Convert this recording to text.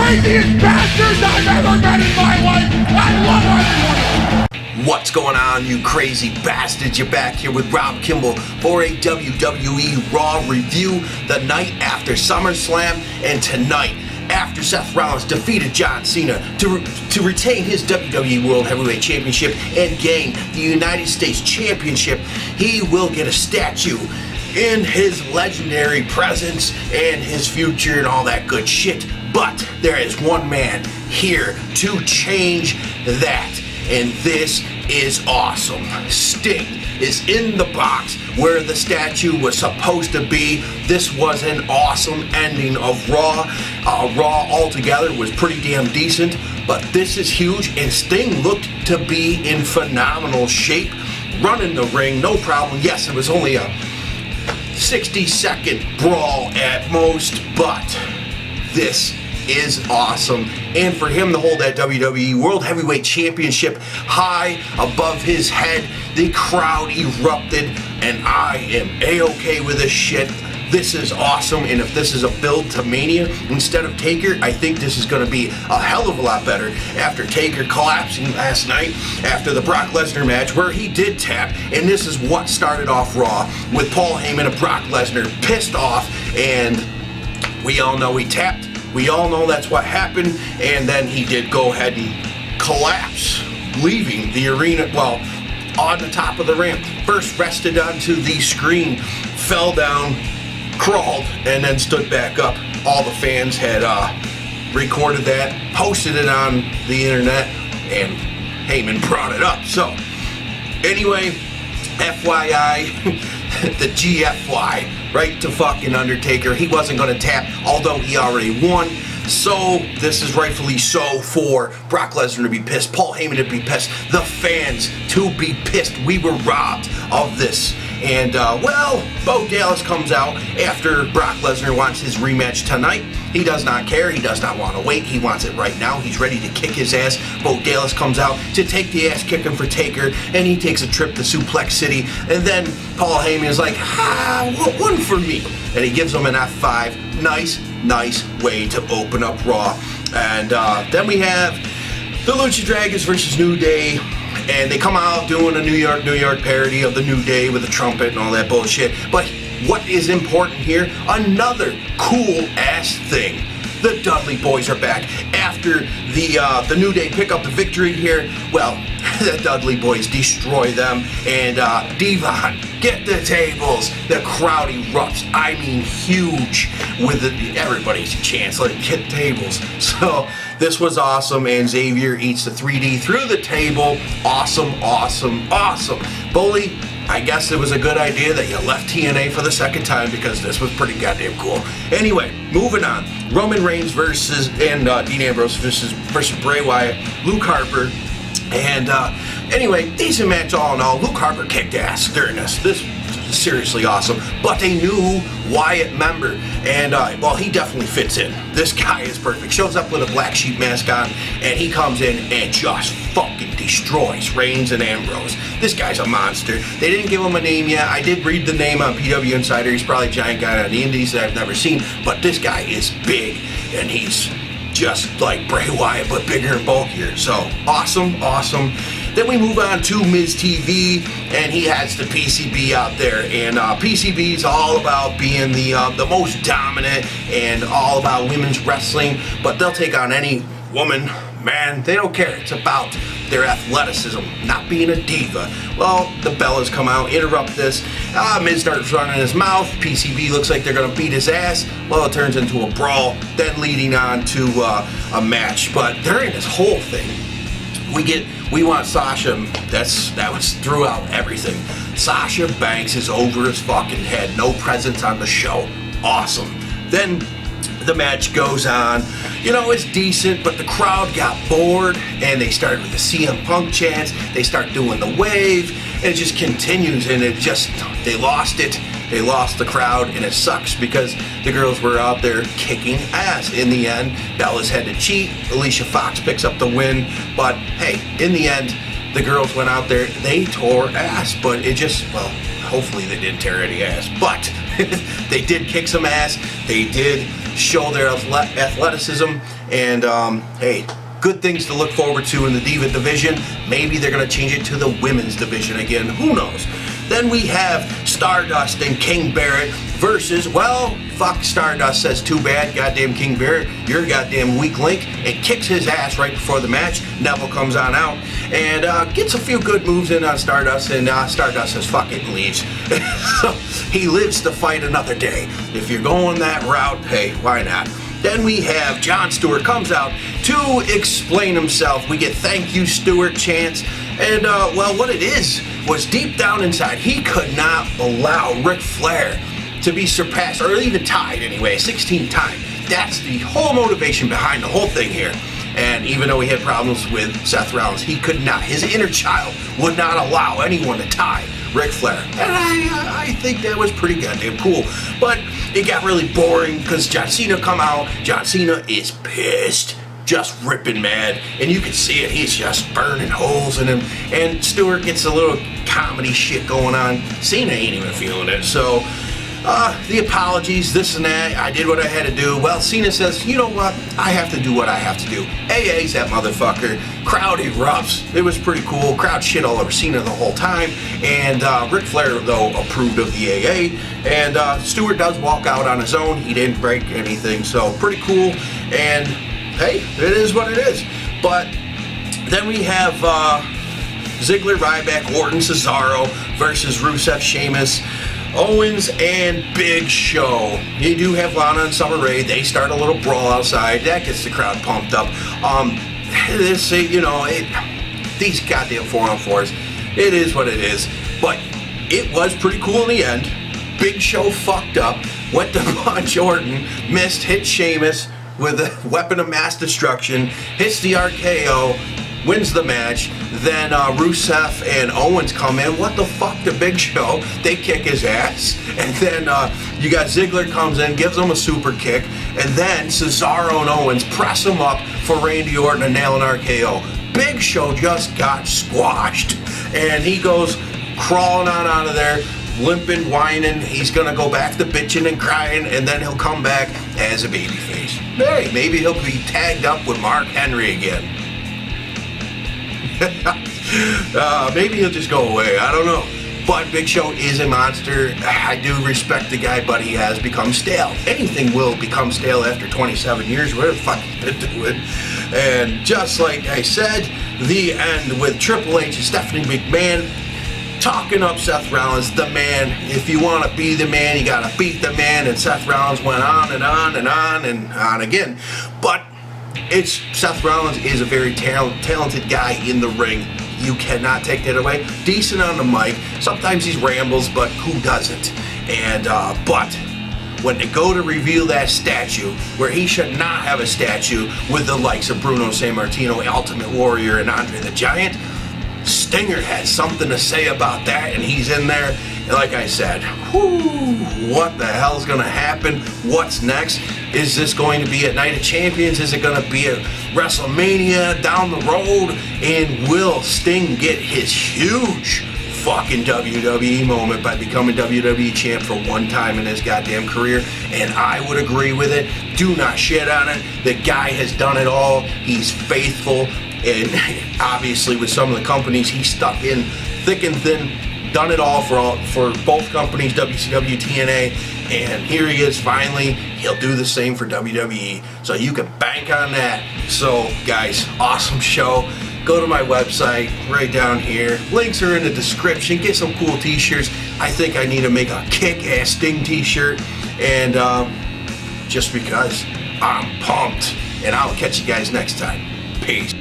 craziest bastards I've ever met in my life. I love everyone. What's going on, you crazy bastards? You're back here with Rob Kimball for a WWE Raw review the night after SummerSlam, and tonight, after Seth Rollins defeated John Cena to retain his WWE World Heavyweight Championship and gain the United States Championship, he will get a statue in his legendary presence and his future and all that good shit. But there is one man here to change that, and this is awesome. Sting is in the box where the statue was supposed to be. This was an awesome ending of Raw. Raw altogether was pretty damn decent, but this is huge, and Sting looked to be in phenomenal shape, running the ring, no problem. Yes, it was only a 60-second brawl at most, but this is awesome. And for him to hold that WWE World Heavyweight Championship high above his head, the crowd erupted, and I am A-okay with this shit. This is awesome, and if this is a build to Mania instead of Taker, I think this is going to be a hell of a lot better after Taker collapsing last night after the Brock Lesnar match where he did tap, and this is what started off Raw with Paul Heyman and Brock Lesnar pissed off, and we all know he tapped. We all know that's what happened, and then he did go ahead and collapse, leaving the arena, well, on the top of the ramp. First rested onto the screen, fell down, crawled, and then stood back up. All the fans had recorded that, posted it on the internet, and Heyman brought it up. So, anyway, FYI, the GFY, right to fucking Undertaker. He wasn't going to tap, although he already won. So, this is rightfully so for Brock Lesnar to be pissed, Paul Heyman to be pissed, the fans to be pissed. We were robbed of this. And, well, Bo Dallas comes out after Brock Lesnar wants his rematch tonight. He does not care. He does not want to wait. He wants it right now. He's ready to kick his ass. Bo Dallas comes out to take the ass kicking for Taker, and he takes a trip to Suplex City. And then Paul Heyman is like, one for me. And he gives him an F5. Nice way to open up Raw. And then we have the Lucha Dragons versus New Day. And they come out doing a New York parody of the New Day with a trumpet and all that bullshit. But what is important here? Another cool-ass thing. The Dudley Boys are back. After the New Day pick up the victory here, well, the Dudley Boys destroy them. And Devon, get the tables. The crowd erupts. I mean, huge. With everybody's chance. Like, get tables. So, this was awesome, and Xavier eats the 3D through the table. Awesome. Bully, I guess it was a good idea that you left TNA for the second time because this was pretty goddamn cool. Anyway, moving on. Roman Reigns and Dean Ambrose versus Bray Wyatt, Luke Harper. And anyway, decent match all in all. Luke Harper kicked ass during this. This was seriously awesome. But a new Wyatt member. And, well, he definitely fits in. This guy is perfect. Shows up with a Black Sheep mask on, and he comes in and just fucking destroys Reigns and Ambrose. This guy's a monster. They didn't give him a name yet. I did read the name on PW Insider. He's probably a giant guy on the indies that I've never seen. But this guy is big, and he's just like Bray Wyatt, but bigger and bulkier. So, awesome. Then we move on to Miz TV, and he has the PCB out there. And PCB is all about being the most dominant and all about women's wrestling. But they'll take on any woman, man. They don't care. It's about their athleticism, not being a diva. Well, the Bellas come out, interrupt this. Miz starts running his mouth. PCB looks like they're going to beat his ass. Well, it turns into a brawl, then leading on to a match. But during this whole thing, we want Sasha. That was throughout everything. Sasha Banks is over his fucking head. No presence on the show. Awesome. Then the match goes on. You know, it's decent, but the crowd got bored, and they started with the CM Punk chants. They start doing the wave, and it just continues, and they lost it. They lost the crowd, and it sucks because the girls were out there kicking ass. In the end, Bellas had to cheat. Alicia Fox picks up the win, but hey, in the end, the girls went out there. They tore ass, but it just, well, hopefully they didn't tear any ass, but they did kick some ass. They did show their athleticism, And hey, good things to look forward to in the Diva division. Maybe they're going to change it to the women's division again. Who knows? Then we have Stardust and King Barrett versus, well, fuck Stardust says too bad, goddamn King Barrett, you're a goddamn weak link, and kicks his ass right before the match. Neville comes on out and gets a few good moves in on Stardust, and Stardust says fuck it and leaves. So he lives to fight another day. If you're going that route, hey, why not? Then we have Jon Stewart comes out to explain himself. We get thank you Stewart chants. And, well, what it is was deep down inside, he could not allow Ric Flair to be surpassed, or even tied anyway, 16th time. That's the whole motivation behind the whole thing here. And even though he had problems with Seth Rollins, he could not. His inner child would not allow anyone to tie Ric Flair. And I think that was pretty goddamn cool. But it got really boring because John Cena come out. John Cena is pissed, just ripping mad, and you can see it. He's just burning holes in him. And Stewart gets a little comedy shit going on. Cena ain't even feeling it. So the apologies, this and that, I did what I had to do. Well, Cena says, you know what, I have to do what I have to do. AA's that motherfucker. Crowd erupts. It was pretty cool. Crowd shit all over Cena the whole time. And Ric Flair, though, approved of the AA. And Stewart does walk out on his own. He didn't break anything, so pretty cool. And hey, it is what it is. But then we have Ziggler, Ryback, Orton, Cesaro versus Rusev, Sheamus, Owens, and Big Show. You do have Lana and Summer Rae. They start a little brawl outside. That gets the crowd pumped up. This, you know, these goddamn 4-on-4s, it is what it is. But it was pretty cool in the end. Big Show fucked up, went to punch Orton, missed, hit Sheamus with a weapon of mass destruction, hits the RKO, wins the match. Then Rusev and Owens come in. What the fuck, the Big Show? They kick his ass. And then you got Ziggler comes in, gives him a super kick. And then Cesaro and Owens press him up for Randy Orton and nail an RKO. Big Show just got squashed. And he goes crawling on out of there, limping, whining. He's going to go back to bitching and crying. And then he'll come back as a babyface. Hey, maybe he'll be tagged up with Mark Henry again. Maybe he'll just go away. I don't know. But Big Show is a monster. I do respect the guy, but he has become stale. Anything will become stale after 27 years. What the fuck he's been doing? And just like I said, the end with Triple H and Stephanie McMahon talking up Seth Rollins, the man. If you want to be the man, you got to beat the man. And Seth Rollins went on and on and on and on again. But Seth Rollins is a very talented guy in the ring. You cannot take that away. Decent on the mic. Sometimes he rambles, but who doesn't? And but when they go to reveal that statue, where he should not have a statue with the likes of Bruno Sammartino, Ultimate Warrior, and Andre the Giant, Stinger has something to say about that, and he's in there. And like I said, what the hell's going to happen? What's next? Is this going to be a Night of Champions? Is it going to be a WrestleMania down the road? And will Sting get his huge fucking WWE moment by becoming WWE champ for one time in his goddamn career? And I would agree with it. Do not shit on it. The guy has done it all. He's faithful. And obviously with some of the companies he's stuck in thick and thin, done it all for both companies, WCW, TNA, and here he is finally. He'll do the same for WWE, so you can bank on that. So guys, awesome show. Go to my website right down here. Links are in the description. Get some cool t-shirts. I think I need to make a kick-ass Sting t-shirt, and just because I'm pumped. And I'll catch you guys next time. Peace.